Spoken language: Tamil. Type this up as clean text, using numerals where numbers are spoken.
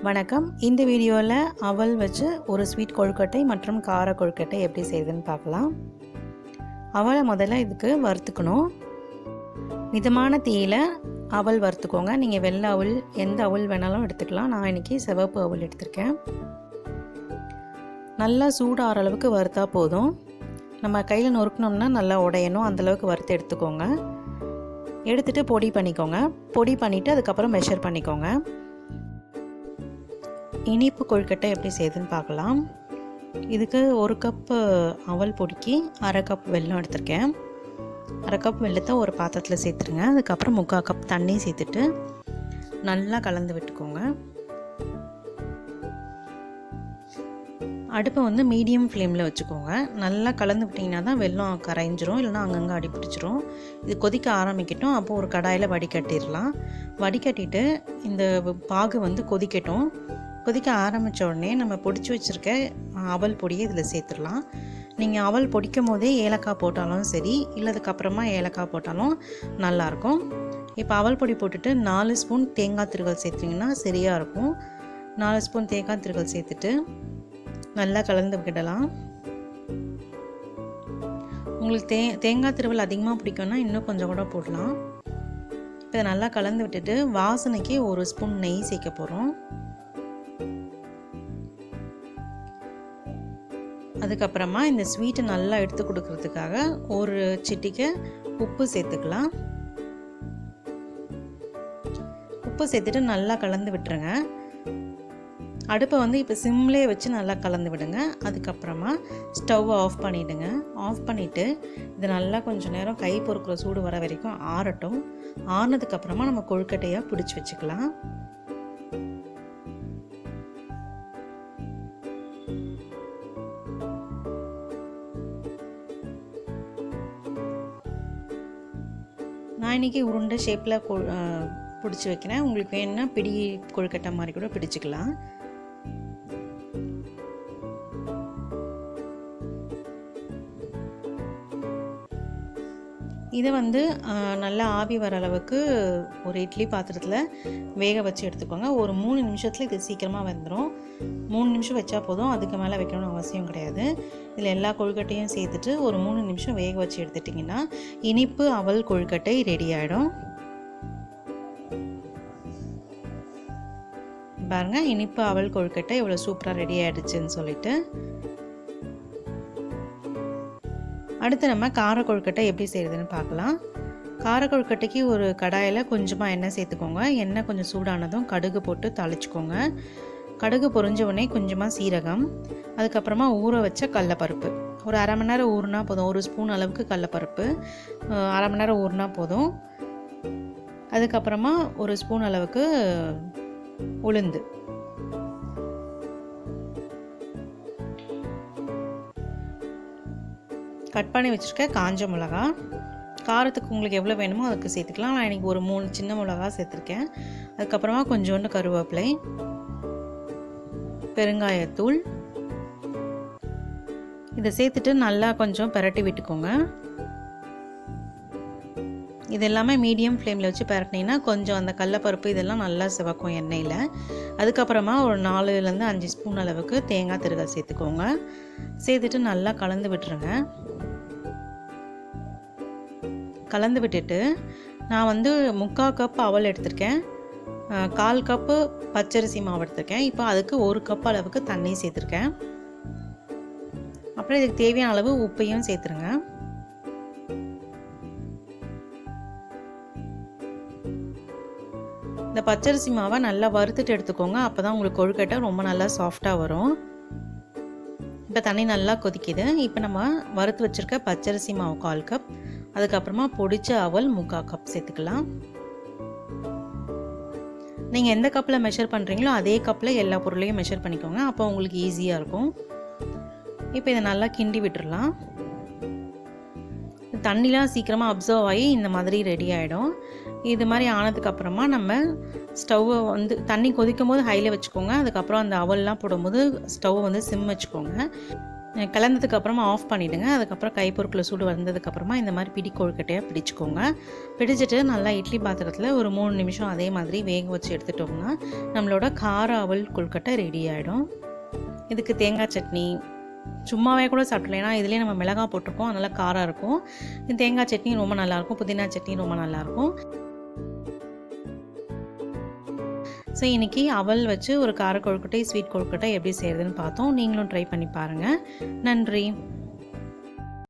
வணக்கம். இந்த வீடியோவில் அவல் வச்சு ஒரு ஸ்வீட் கொழுக்கட்டை மற்றும் கார கொழுக்கட்டை எப்படி செய்யுதுன்னு பார்க்கலாம். அவலை முதல்ல இதுக்கு வறுத்துக்கணும். மிதமான தீயில் அவல் வறுத்துக்கோங்க. நீங்கள் வெள்ளை அவல் எந்த அவல் வேணாலும் எடுத்துக்கலாம். நான் இன்றைக்கி சிவப்பு அவல் எடுத்திருக்கேன். நல்லா சூடாகிற அளவுக்கு வறுத்தா போதும். நம்ம கையில் நொறுக்கணும்னா நல்லா உடையணும், அந்தளவுக்கு வறுத்து எடுத்துக்கோங்க. எடுத்துகிட்டு பொடி பண்ணிக்கோங்க. பொடி பண்ணிவிட்டு அதுக்கப்புறம் மெஷர் பண்ணிக்கோங்க. இனிப்பு கொழுக்கட்டை எப்படி செய்யுதுன்னு பார்க்கலாம். இதுக்கு ஒரு கப்பு அவல் பொடிக்கு அரை கப் வெல்லம் எடுத்திருக்கேன். அரை கப் வெல்லத்தை ஒரு பாத்திரத்தில் சேர்த்துருங்க. அதுக்கப்புறம் 3/4 கப் தண்ணி சேர்த்துட்டு நல்லா கலந்து விட்டுக்கோங்க. அடுப்பை வந்து மீடியம் ஃப்ளேமில் வச்சுக்கோங்க. நல்லா கலந்து விட்டிங்கன்னா தான் வெல்லம் கரைஞ்சிரும், இல்லைனா அங்கங்கே அடிப்பிடிச்சிரும். இது கொதிக்க ஆரம்பிக்கட்டும். அப்போது ஒரு கடாயில் வடிகட்டிடலாம். வடிகட்டிட்டு இந்த பாகு வந்து கொதிக்கட்டும். கொதிக்க ஆரம்பித்த உடனே நம்ம பொடிச்சு வச்சுருக்க அவல் பொடியை இதில் சேர்த்துடலாம். நீங்கள் அவல் பொடிக்கும் போதே ஏலக்காய் போட்டாலும் சரி, இல்லதுக்கப்புறமா ஏலக்காய் போட்டாலும் நல்லாயிருக்கும். இப்போ அவல் பொடி போட்டுட்டு 4 ஸ்பூன் தேங்காய் திருகல் சேர்த்திங்கன்னா சரியாக இருக்கும். 4 ஸ்பூன் தேங்காய் திருகல் சேர்த்துட்டு நல்லா கலந்து விடலாம். உங்களுக்கு தேங்காய் திருவல் அதிகமாக பிடிக்கும்னா இன்னும் கொஞ்சம் கூட போடலாம். இதை நல்லா கலந்து விட்டுட்டு வாசனைக்கு 1 ஸ்பூன் நெய் சேர்க்க போகிறோம். அதுக்கப்புறமா இந்த ஸ்வீட்டை நல்லா எடுத்து கொடுக்கறதுக்காக ஒரு சிட்டிகை உப்பு சேர்த்துக்கலாம். உப்பு சேர்த்துட்டு நல்லா கலந்து விட்டுருங்க. அடுப்பை வந்து இப்போ சிம்லேயே வச்சு நல்லா கலந்து விடுங்க. அதுக்கப்புறமா ஸ்டவ் ஆஃப் பண்ணிவிடுங்க. ஆஃப் பண்ணிவிட்டு இது நல்லா கொஞ்சம் நேரம் கை பொறுக்கிற சூடு வர வரைக்கும் ஆறட்டும். ஆறினதுக்கப்புறமா நம்ம கொழுக்கட்டையாக பிடிச்சி வச்சுக்கலாம். நான் இன்றைக்கி உருண்டை ஷேப்பில் பிடிச்சி வைக்கிறேன். உங்களுக்கு வேணும்னா பிடி கொழுக்கட்டை மாதிரி கூட பிடிச்சிக்கலாம். இதை வந்து நல்லா ஆவி வர அளவுக்கு ஒரு இட்லி பாத்திரத்தில் வேக வச்சு எடுத்துக்கோங்க. ஒரு 3 நிமிஷத்தில் இது சீக்கிரமாக வெந்துடும். 3 நிமிஷம் வச்சா போதும், அதுக்கு மேலே வைக்கணும்னு அவசியம் கிடையாது. இதில் எல்லா கொழுக்கட்டையும் சேர்த்துட்டு ஒரு 3 நிமிஷம் வேக வச்சு எடுத்துட்டிங்கன்னா இனிப்பு அவல் கொழுக்கட்டை ரெடி ஆகிடும். பாருங்கள், இனிப்பு அவல் கொழுக்கட்டை இவ்வளோ சூப்பராக ரெடி ஆகிடுச்சுன்னு சொல்லிட்டு. அடுத்து நம்ம கார கொழுக்கட்டை எப்படி செய்கிறதுன்னு பார்க்கலாம். கார கொழுக்கட்டைக்கு ஒரு கடாயில் கொஞ்சமாக எண்ணெய் சேர்த்துக்கோங்க. எண்ணெய் கொஞ்சம் சூடானதும் கடுகு போட்டு தாளிச்சுக்கோங்க. கடுகு பொரிஞ்ச உடனே கொஞ்சமாக சீரகம், அதுக்கப்புறமா ஊற வச்ச கடலப்பருப்பு ஒரு அரை மணி நேரம் ஊறினா போதும். 1 ஸ்பூன் அளவுக்கு கடலப்பருப்பு அரை மணி நேரம் ஊறினா போதும். அதுக்கப்புறமா 1 ஸ்பூன் அளவுக்கு உளுந்து, கட் பண்ணி வச்சுருக்க காஞ்ச மிளகா, காரத்துக்கு உங்களுக்கு எவ்வளோ வேணுமோ அதுக்கு சேர்த்துக்கலாம். நான் இன்றைக்கி ஒரு 3 சின்ன மிளகா சேர்த்துருக்கேன். அதுக்கப்புறமா கொஞ்சோண்டு கருவேப்பிலை, பெருங்காயத்தூள், இதை சேர்த்துட்டு நல்லா கொஞ்சம் பிரட்டி விட்டுக்கோங்க. இது எல்லாமே மீடியம் ஃப்ளேமில் வச்சு பிரட்டினீங்கன்னா கொஞ்சம் அந்த கடலப்பருப்பு இதெல்லாம் நல்லா சிவக்கும் எண்ணெயில். அதுக்கப்புறமா ஒரு 4லேருந்து 5 ஸ்பூன் அளவுக்கு தேங்காய் திருகல் சேர்த்துக்கோங்க. சேர்த்துட்டு நல்லா கலந்து விட்டுருங்க. கலந்து விட்டுட்டு நான் வந்து 3/4 கப் அவல் எடுத்திருக்கேன். 1/4 கப்பு பச்சரிசி மாவு எடுத்திருக்கேன். இப்போ அதுக்கு 1 கப் அளவுக்கு தண்ணி சேர்த்துருக்கேன். அப்புறம் இதுக்கு தேவையான அளவு உப்பையும் சேர்த்துருங்க. இந்த பச்சரிசி மாவை நல்லா வறுத்துட்டு எடுத்துக்கோங்க. அப்போ தான் உங்களுக்கு கொழுக்கட்டை ரொம்ப நல்லா சாஃப்டாக வரும். இப்போ தண்ணி நல்லா கொதிக்குது. இப்போ நம்ம வறுத்து வச்சுருக்க பச்சரிசி மாவு 1/4 கப், அதுக்கப்புறமா பொடிச்ச அவல் 3/4 கப் சேர்த்துக்கலாம். நீங்கள் எந்த கப்பில் மெஷர் பண்ணுறீங்களோ அதே கப்பில் எல்லா பொருளையும் மெஷர் பண்ணிக்கோங்க. அப்போ உங்களுக்கு ஈஸியாக இருக்கும். இப்போ இதை நல்லா கிண்டி விட்டுடலாம். தண்ணிலாம் சீக்கிரமாக அப்சர்வ் ஆகி இந்த மாதிரி ரெடி ஆகிடும். இது மாதிரி ஆனதுக்கப்புறமா நம்ம ஸ்டவ்வை வந்து தண்ணி கொதிக்கும் போது ஹையில் வச்சுக்கோங்க. அதுக்கப்புறம் அந்த அவல்லாம் போடும்போது ஸ்டவ்வை வந்து சிம் வச்சுக்கோங்க. கலந்ததுக்கப்புறமா ஆஃப் பண்ணிவிடுங்க. அதுக்கப்புறம் கைப்பொருட்களை சூடு வந்ததுக்கப்புறமா இந்த மாதிரி பிடி கொழுக்கட்டையாக பிடிச்சிக்கோங்க. பிடிச்சிட்டு நல்லா இட்லி பாத்திரத்தில் ஒரு 3 நிமிஷம் அதே மாதிரி வேக வச்சு எடுத்துட்டோம்னா நம்மளோட கார அவல் கொழுக்கட்டை ரெடி ஆகிடும். இதுக்கு தேங்காய் சட்னி சும்மாவே கூட சாப்பிடலாம். ஏன்னா இதுலேயே நம்ம மிளகாய் போட்டிருக்கோம், அதனால் காரம் இருக்கும். தேங்காய் சட்னி ரொம்ப நல்லாயிருக்கும், புதினா சட்னி ரொம்ப நல்லாயிருக்கும். ஸோ இன்றைக்கி அவல் வச்சு ஒரு கார கொழுக்கட்டை, ஸ்வீட் கொழுக்கட்டை எப்படி செய்கிறதுன்னு பார்த்தோம். நீங்களும் ட்ரை பண்ணி பாருங்கள். நன்றி.